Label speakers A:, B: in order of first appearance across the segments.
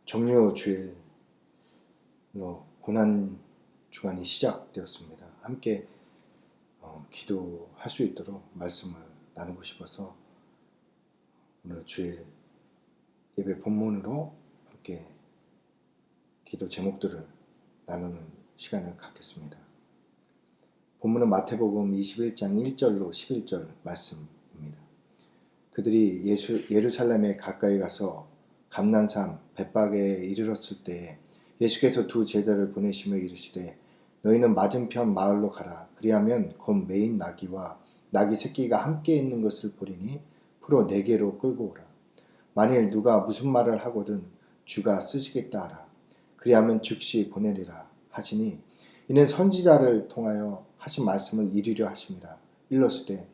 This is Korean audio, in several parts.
A: 종료 주일로 고난 주간이 시작되었습니다. 함께 기도할 수 있도록 말씀을 나누고 싶어서 오늘 주일 예배 본문으로 함께 기도 제목들을 나누는 시간을 갖겠습니다. 본문은 마태복음 21장 1절로 11절 말씀입니다. 그들이 예루살렘에 가까이 가서 감난산 벳박에 이르렀을 때 예수께서 두 제자를 보내시며 이르시되 너희는 맞은편 마을로 가라. 그리하면 곧 매인 나귀와 나귀 새끼가 함께 있는 것을 보리니 풀어 내게로 끌고 오라. 만일 누가 무슨 말을 하거든 주가 쓰시겠다 하라. 그리하면 즉시 보내리라 하시니 이는 선지자를 통하여 하신 말씀을 이루려 하심이라. 일렀으되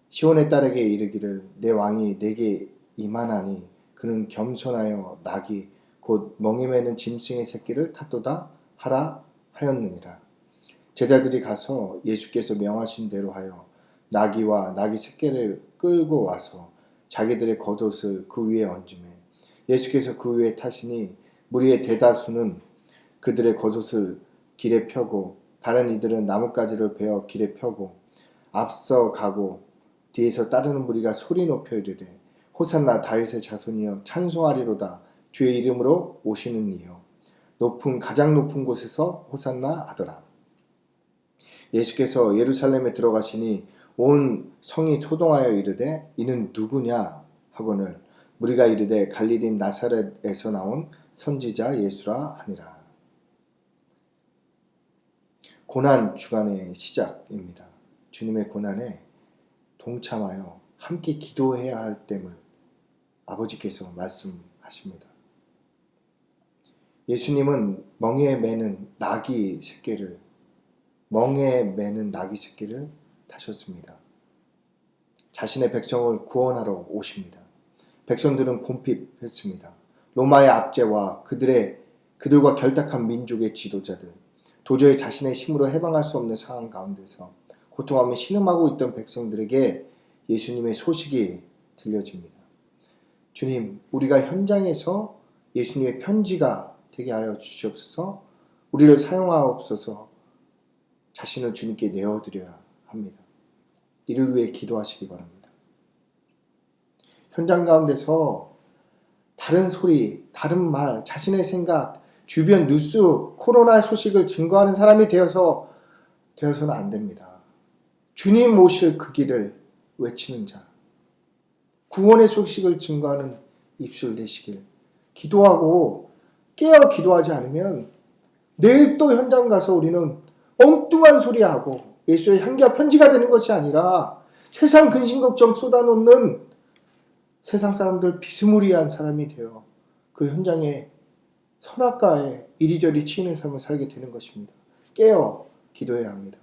A: 시온의 딸에게 이르기를 내 왕이 내게 임하나니 그는 겸손하여 나귀 곧 멍에 매는 짐승의 새끼를 탔도다 하라 하였느니라. 제자들이 가서 예수께서 명하신 대로 하여 나귀와 나귀 새끼를 끌고 와서 자기들의 겉옷을 그 위에 얹으매 예수께서 그 위에 타시니 무리의 대다수는 그들의 겉옷을 길에 펴고 다른 이들은 나뭇가지를 베어 길에 펴고 앞서 가고 뒤에서 따르는 무리가 소리 높여 이르되 호산나 다윗의 자손이여 찬송하리로다 주의 이름으로 오시는 이여 가장 높은 곳에서 호산나 하더라. 예수께서 예루살렘에 들어가시니 온 성이 소동하여 이르되 이는 누구냐 하거늘 무리가 이르되 갈릴리 나사렛에서 나온 선지자 예수라 하니라. 고난 주간의 시작입니다. 주님의 고난에 동참하여 함께 기도해야 할 땜을 아버지께서 말씀하십니다. 예수님은 멍에 매는 나귀 새끼를 타셨습니다. 자신의 백성을 구원하러 오십니다. 백성들은 곰핍했습니다. 로마의 압제와 그들과 결탁한 민족의 지도자들, 도저히 자신의 힘으로 해방할 수 없는 상황 가운데서 고통하며 신음하고 있던 백성들에게 예수님의 소식이 들려집니다. 주님, 우리가 현장에서 예수님의 편지가 되게 하여 주시옵소서. 우리를 사용하옵소서. 자신을 주님께 내어드려야 합니다. 이를 위해 기도하시기 바랍니다. 현장 가운데서 다른 소리, 다른 말, 자신의 생각, 주변 뉴스, 코로나 소식을 증거하는 사람이 되어서는 안 됩니다. 주님 오실 그 길을 외치는 자, 구원의 소식을 증거하는 입술 되시길 기도하고 깨어 기도하지 않으면 내일 또 현장 가서 우리는 엉뚱한 소리하고 예수의 향기와 편지가 되는 것이 아니라 세상 근심 걱정 쏟아놓는 세상 사람들 비스무리한 사람이 되어 그 현장에 선악과에 이리저리 치이는 삶을 살게 되는 것입니다. 깨어 기도해야 합니다.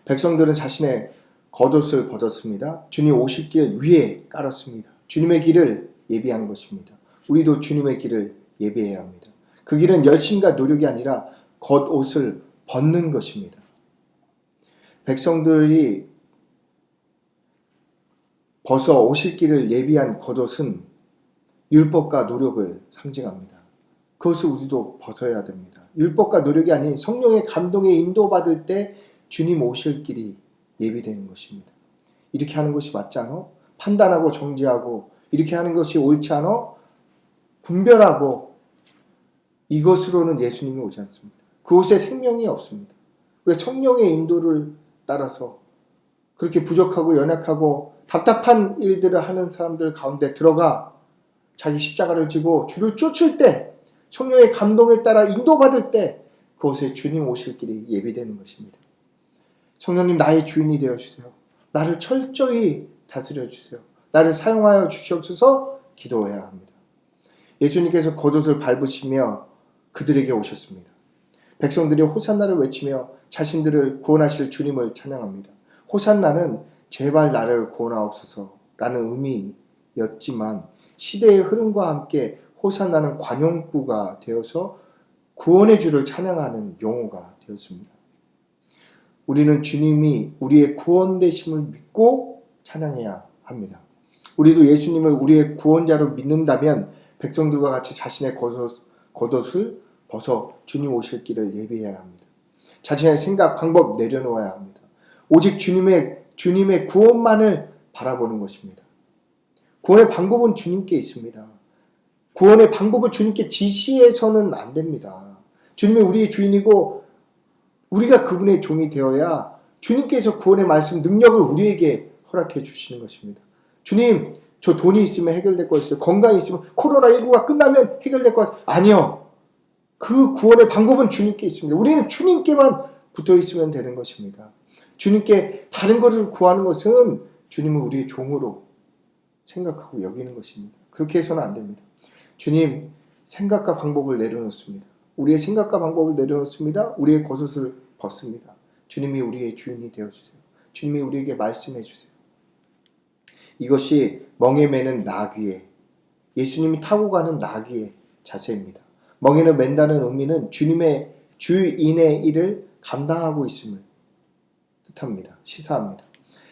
A: 백성들은 자신의 겉옷을 벗었습니다. 주님 오실 길 위에 깔았습니다. 주님의 길을 예비한 것입니다. 우리도 주님의 길을 예비해야 합니다. 그 길은 열심과 노력이 아니라 겉옷을 벗는 것입니다. 백성들이 벗어 오실 길을 예비한 겉옷은 율법과 노력을 상징합니다. 그것을 우리도 벗어야 됩니다. 율법과 노력이 아닌 성령의 감동에 인도받을 때 주님 오실 길이 예비되는 것입니다. 이렇게 하는 것이 맞지 않아? 판단하고 정지하고 이렇게 하는 것이 옳지 않아? 분별하고 이것으로는 예수님이 오지 않습니다. 그곳에 생명이 없습니다. 왜 성령의 인도를 따라서 그렇게 부족하고 연약하고 답답한 일들을 하는 사람들 가운데 들어가 자기 십자가를 지고 주를 쫓을 때 성령의 감동에 따라 인도받을 때 그곳에 주님 오실 길이 예비되는 것입니다. 성령님 나의 주인이 되어주세요. 나를 철저히 다스려 주세요. 나를 사용하여 주시옵소서 기도해야 합니다. 예수님께서 겉옷을 밟으시며 그들에게 오셨습니다. 백성들이 호산나를 외치며 자신들을 구원하실 주님을 찬양합니다. 호산나는 제발 나를 구원하옵소서라는 의미였지만 시대의 흐름과 함께 호산나는 관용구가 되어서 구원의 주를 찬양하는 용어가 되었습니다. 우리는 주님이 우리의 구원되심을 믿고 찬양해야 합니다. 우리도 예수님을 우리의 구원자로 믿는다면 백성들과 같이 자신의 겉옷을 벗어 주님 오실 길을 예비해야 합니다. 자신의 생각, 방법 내려놓아야 합니다. 오직 주님의 구원만을 바라보는 것입니다. 구원의 방법은 주님께 있습니다. 구원의 방법을 주님께 지시해서는 안 됩니다. 주님이 우리의 주인이고 우리가 그분의 종이 되어야 주님께서 구원의 말씀, 능력을 우리에게 허락해 주시는 것입니다. 주님, 저 돈이 있으면 해결될 것 있어요. 건강이 있으면 코로나19가 끝나면 해결될 것 같아요. 아니요. 그 구원의 방법은 주님께 있습니다. 우리는 주님께만 붙어 있으면 되는 것입니다. 주님께 다른 것을 구하는 것은 주님은 우리의 종으로 생각하고 여기는 것입니다. 그렇게 해서는 안 됩니다. 주님, 생각과 방법을 내려놓습니다. 우리의 생각과 방법을 내려놓습니다. 우리의 겉옷을 벗습니다. 주님이 우리의 주인이 되어주세요. 주님이 우리에게 말씀해 주세요. 이것이 멍에 매는 나귀의, 예수님이 타고 가는 나귀의 자세입니다. 멍에를 맨다는 의미는 주님의 주인의 일을 감당하고 있음을 뜻합니다. 시사합니다.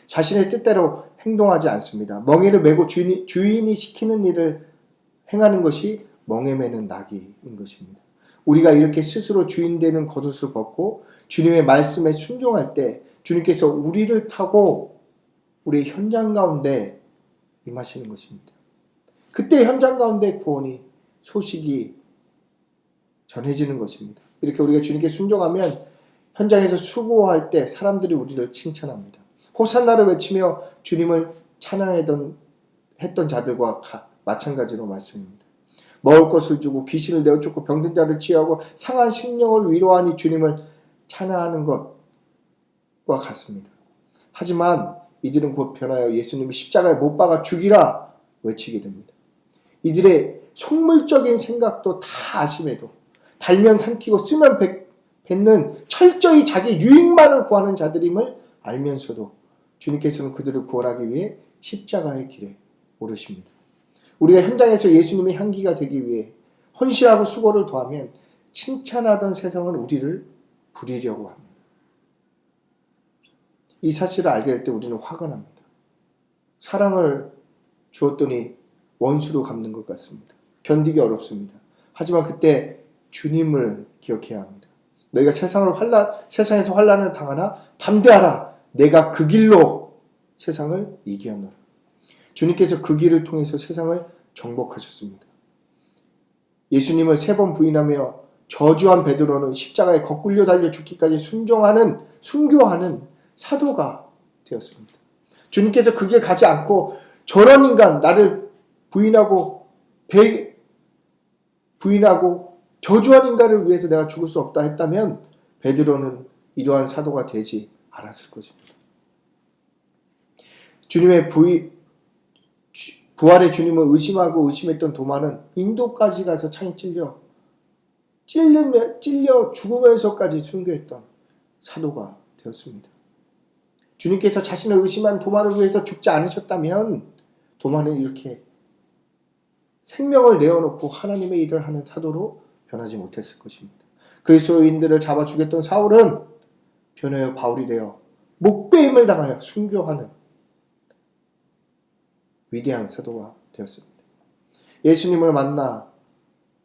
A: 자신의 뜻대로 행동하지 않습니다. 멍에를 메고 주인이 시키는 일을 행하는 것이 멍에 매는 나귀인 것입니다. 우리가 이렇게 스스로 주인 되는 겉옷을 벗고 주님의 말씀에 순종할 때 주님께서 우리를 타고 우리의 현장 가운데 임하시는 것입니다. 그때 현장 가운데 구원이, 소식이 전해지는 것입니다. 이렇게 우리가 주님께 순종하면 현장에서 수고할 때 사람들이 우리를 칭찬합니다. 호산나를 외치며 주님을 찬양했던 자들과 마찬가지로 말씀입니다. 먹을 것을 주고 귀신을 내어쫓고 병든 자를 치유하고 상한 심령을 위로하니 주님을 찬양하는 것과 같습니다. 하지만 이들은 곧 변하여 예수님이 십자가에 못 박아 죽이라 외치게 됩니다. 이들의 속물적인 생각도 다 아심에도 달면 삼키고 쓰면 뱉는 철저히 자기 유익만을 구하는 자들임을 알면서도 주님께서는 그들을 구원하기 위해 십자가의 길에 오르십니다. 우리가 현장에서 예수님의 향기가 되기 위해 헌신하고 수고를 더하면 칭찬하던 세상은 우리를 부리려고 합니다. 이 사실을 알게 될 때 우리는 화가 납니다. 사랑을 주었더니 원수로 갚는 것 같습니다. 견디기 어렵습니다. 하지만 그때 주님을 기억해야 합니다. 너희가 세상에서 환난을 당하나 담대하라. 내가 그 길로 세상을 이기었노라. 주님께서 그 길을 통해서 세상을 정복하셨습니다. 예수님을 3번 부인하며 저주한 베드로는 십자가에 거꾸려 달려 죽기까지 순교하는 사도가 되었습니다. 주님께서 그 길 가지 않고 저런 인간, 나를 부인하고 저주한 인간을 위해서 내가 죽을 수 없다 했다면 베드로는 이러한 사도가 되지 않았을 것입니다. 주님의 부활의 주님을 의심하고 의심했던 도마는 인도까지 가서 창에 찔려 죽으면서까지 순교했던 사도가 되었습니다. 주님께서 자신을 의심한 도마를 위해서 죽지 않으셨다면 도마는 이렇게 생명을 내어놓고 하나님의 일을 하는 사도로 변하지 못했을 것입니다. 그리스도인들을 잡아 죽였던 사울은 변하여 바울이 되어 목배임을 당하여 순교하는 위대한 사도가 되었습니다. 예수님을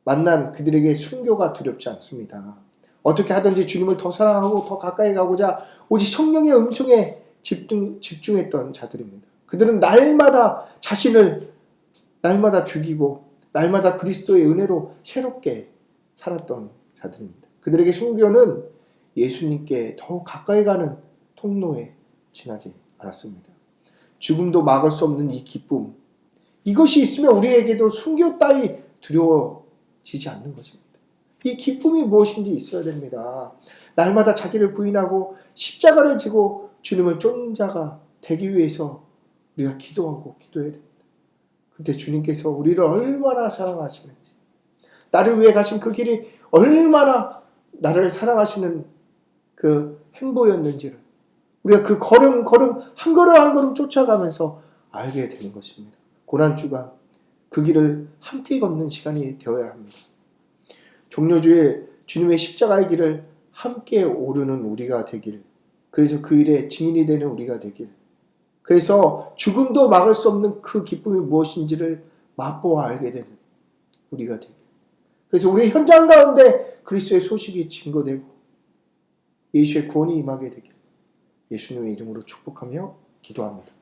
A: 만난 그들에게 순교가 두렵지 않습니다. 어떻게 하든지 주님을 더 사랑하고 더 가까이 가고자 오직 성령의 음성에 집중했던 자들입니다. 그들은 날마다 자신을 날마다 죽이고 날마다 그리스도의 은혜로 새롭게 살았던 자들입니다. 그들에게 순교는 예수님께 더욱 가까이 가는 통로에 지나지 않았습니다. 죽음도 막을 수 없는 이 기쁨, 이것이 있으면 우리에게도 순교 따위 두려워지지 않는 것입니다. 이 기쁨이 무엇인지 있어야 됩니다. 날마다 자기를 부인하고 십자가를 지고 주님을 쫓는 자가 되기 위해서 우리가 기도해야 됩니다. 그때 주님께서 우리를 얼마나 사랑하시는지, 나를 위해 가신 그 길이 얼마나 나를 사랑하시는 그 행보였는지를 우리가 그 걸음 한 걸음 쫓아가면서 알게 되는 것입니다. 고난주간 그 길을 함께 걷는 시간이 되어야 합니다. 종료주에 주님의 십자가의 길을 함께 오르는 우리가 되길, 그래서 그 일에 증인이 되는 우리가 되길, 그래서 죽음도 막을 수 없는 그 기쁨이 무엇인지를 맛보아 알게 되는 우리가 되게. 그래서 우리 현장 가운데 그리스도의 소식이 증거되고 예수의 구원이 임하게 되길 예수님의 이름으로 축복하며 기도합니다.